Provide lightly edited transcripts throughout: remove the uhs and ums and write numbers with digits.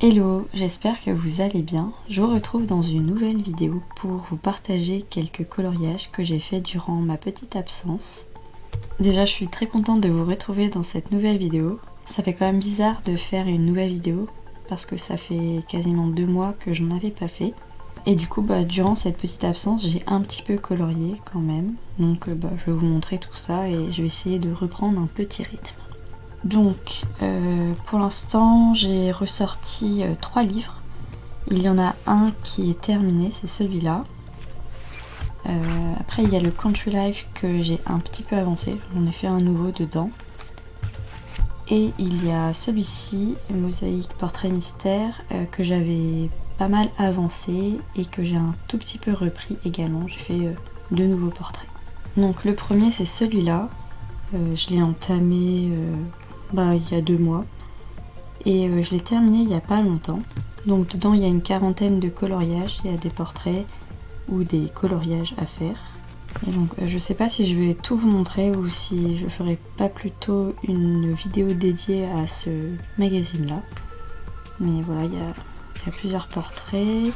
Hello, j'espère que vous allez bien. Je vous retrouve dans une nouvelle vidéo pour vous partager quelques coloriages que j'ai fait durant ma petite absence. Déjà, je suis très contente de vous retrouver dans cette nouvelle vidéo. Ça fait quand même bizarre de faire une nouvelle vidéo parce que ça fait quasiment 2 mois que je n'en avais pas fait. Et du coup, durant cette petite absence, j'ai un petit peu colorié quand même. Donc je vais vous montrer tout ça et je vais essayer de reprendre un petit rythme. Donc, pour l'instant, j'ai ressorti 3 livres. Il y en a un qui est terminé, c'est celui-là. Après, il y a le Country Life que j'ai un petit peu avancé. J'en ai fait un nouveau dedans. Et il y a celui-ci, Mosaïque Portrait Mystère, que j'avais pas mal avancé et que j'ai un tout petit peu repris également. J'ai fait 2 nouveaux portraits. Donc, le premier, c'est celui-là. Je l'ai entamé... il y a 2 mois et je l'ai terminé il n'y a pas longtemps. Donc dedans il y a une quarantaine de coloriages, il y a des portraits ou des coloriages à faire. Et donc je sais pas si je vais tout vous montrer ou si je ferai pas plutôt une vidéo dédiée à ce magazine là. Mais voilà, il y a plusieurs portraits.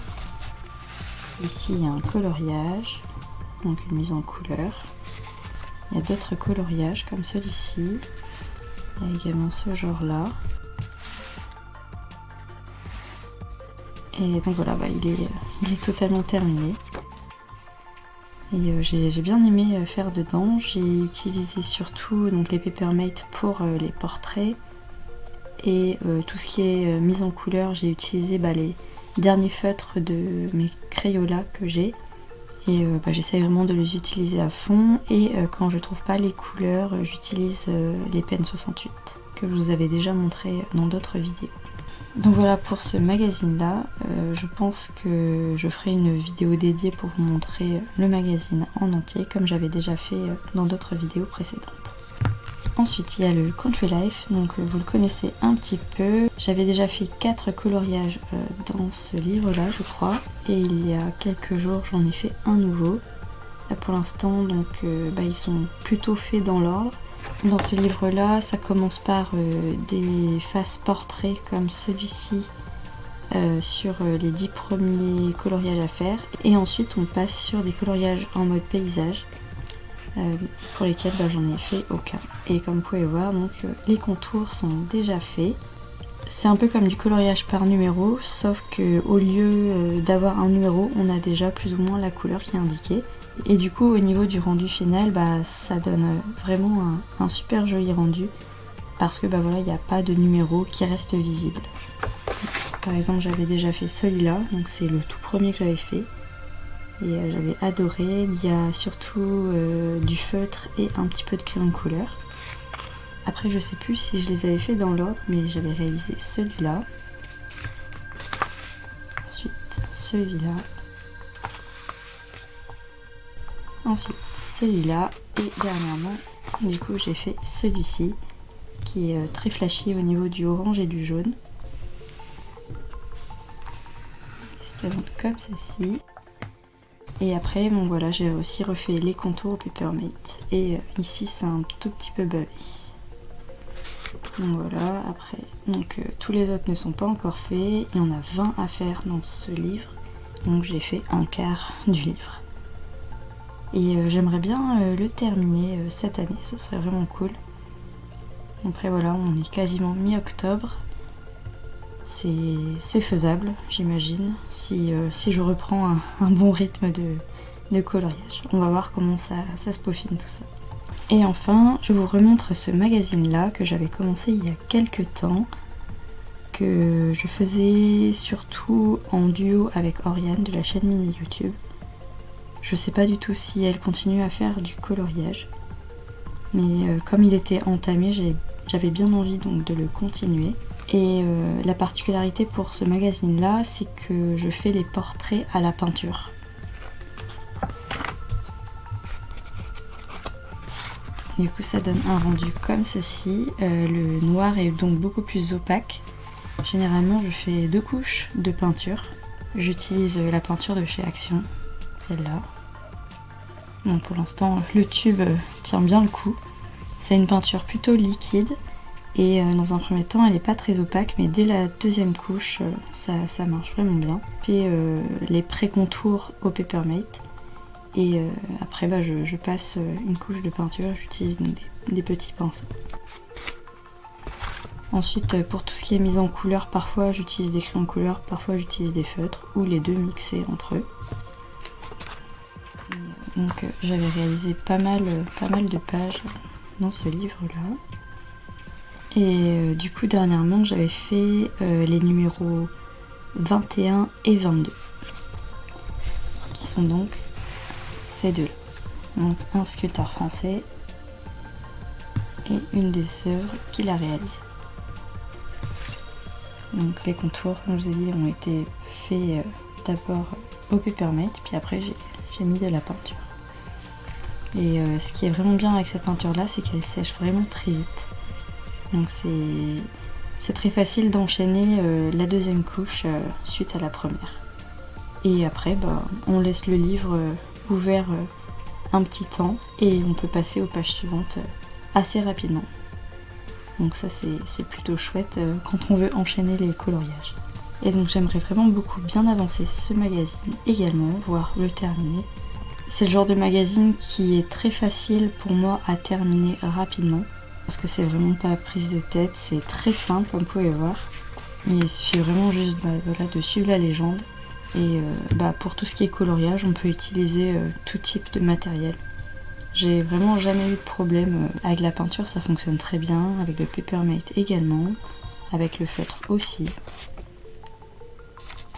Ici il y a un coloriage, donc une mise en couleur. Il y a d'autres coloriages comme celui-ci. Il y a également ce genre là. Et donc voilà, il est totalement terminé. Et j'ai bien aimé faire dedans. J'ai utilisé surtout donc, les Papermate pour les portraits. Et tout ce qui est mise en couleur, j'ai utilisé les derniers feutres de mes Crayolas que j'ai. Et j'essaie vraiment de les utiliser à fond. Et quand je trouve pas les couleurs, j'utilise les Pen 68 que je vous avais déjà montré dans d'autres vidéos. Donc voilà pour ce magazine là. Je pense que je ferai une vidéo dédiée pour vous montrer le magazine en entier comme j'avais déjà fait dans d'autres vidéos précédentes. Ensuite il y a le Country Life, donc vous le connaissez un petit peu. J'avais déjà fait 4 coloriages dans ce livre là je crois. Et il y a quelques jours j'en ai fait un nouveau. Là, pour l'instant donc ils sont plutôt faits dans l'ordre. Dans ce livre là ça commence par des faces portraits comme celui-ci sur les 10 premiers coloriages à faire. Et ensuite on passe sur des coloriages en mode paysage. Pour lesquels j'en ai fait aucun. Et comme vous pouvez voir, donc les contours sont déjà faits. C'est un peu comme du coloriage par numéro, sauf que au lieu d'avoir un numéro, on a déjà plus ou moins la couleur qui est indiquée. Et du coup, au niveau du rendu final, ça donne vraiment un super joli rendu, parce que il n'y a pas de numéro qui reste visible. Par exemple, j'avais déjà fait celui-là, donc c'est le tout premier que j'avais fait. Et j'avais adoré. Il y a surtout du feutre et un petit peu de crayon de couleur. Après je sais plus si je les avais fait dans l'ordre, mais j'avais réalisé celui-là. Ensuite celui-là. Ensuite celui-là. Et dernièrement du coup j'ai fait celui-ci qui est très flashy au niveau du orange et du jaune. Il se présente comme ceci. Et après, j'ai aussi refait les contours au Papermate. Et ici, c'est un tout petit peu bavé. Donc voilà, après, tous les autres ne sont pas encore faits. Il y en a 20 à faire dans ce livre. Donc j'ai fait un quart du livre. Et j'aimerais bien le terminer cette année, ce serait vraiment cool. Après voilà, on est quasiment mi-octobre. C'est faisable, j'imagine, si je reprends un bon rythme de coloriage. On va voir comment ça se peaufine tout ça. Et enfin, je vous remontre ce magazine-là que j'avais commencé il y a quelques temps, que je faisais surtout en duo avec Oriane de la chaîne Mini YouTube. Je sais pas du tout si elle continue à faire du coloriage, mais comme il était entamé, j'avais bien envie donc de le continuer. Et la particularité pour ce magazine là, c'est que je fais les portraits à la peinture. Du coup ça donne un rendu comme ceci. Le noir est donc beaucoup plus opaque. Généralement je fais 2 couches de peinture. J'utilise la peinture de chez Action, celle-là. Bon, pour l'instant le tube tient bien le coup. C'est une peinture plutôt liquide. Et dans un premier temps elle n'est pas très opaque, mais dès la deuxième couche ça marche vraiment bien. Puis les pré-contours au Papermate. Et après je passe une couche de peinture, j'utilise des petits pinceaux. Ensuite pour tout ce qui est mise en couleur, parfois j'utilise des crayons couleur, parfois j'utilise des feutres, ou les deux mixés entre eux. Donc j'avais réalisé pas mal de pages dans ce livre-là. Et du coup dernièrement j'avais fait les numéros 21 et 22. Qui sont donc ces deux-là. Donc un sculpteur français et une des œuvres qu'il a réalisées. Donc les contours, comme je vous ai dit, ont été faits d'abord au Papermate, puis après j'ai mis de la peinture. Et ce qui est vraiment bien avec cette peinture là, c'est qu'elle sèche vraiment très vite. Donc c'est très facile d'enchaîner la deuxième couche suite à la première. Et après on laisse le livre ouvert un petit temps et on peut passer aux pages suivantes assez rapidement. Donc ça c'est plutôt chouette quand on veut enchaîner les coloriages. Et donc j'aimerais vraiment beaucoup bien avancer ce magazine également, voire le terminer. C'est le genre de magazine qui est très facile pour moi à terminer rapidement, parce que c'est vraiment pas prise de tête, c'est très simple comme vous pouvez voir. Il suffit vraiment juste de suivre la légende. Et pour tout ce qui est coloriage, on peut utiliser tout type de matériel. J'ai vraiment jamais eu de problème avec la peinture, ça fonctionne très bien, avec le Papermate également, avec le feutre aussi.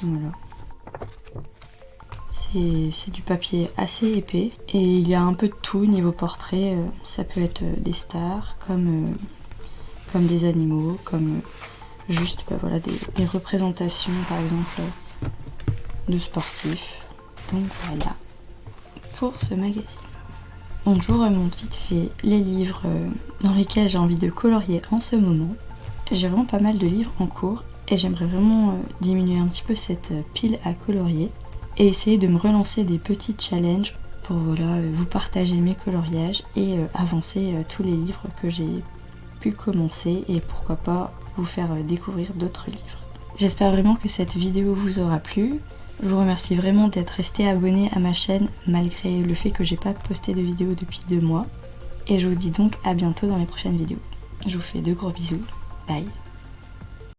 Voilà. C'est du papier assez épais et il y a un peu de tout niveau portrait. Ça peut être des stars, comme des animaux, comme juste des représentations par exemple de sportifs. Donc voilà pour ce magazine. Donc je vous remonte vite fait les livres dans lesquels j'ai envie de colorier en ce moment. J'ai vraiment pas mal de livres en cours et j'aimerais vraiment diminuer un petit peu cette pile à colorier et essayer de me relancer des petits challenges pour vous partager mes coloriages et avancer tous les livres que j'ai pu commencer et pourquoi pas vous faire découvrir d'autres livres. J'espère vraiment que cette vidéo vous aura plu. Je vous remercie vraiment d'être resté abonné à ma chaîne malgré le fait que j'ai pas posté de vidéo depuis 2 mois. Et je vous dis donc à bientôt dans les prochaines vidéos. Je vous fais de gros bisous. Bye.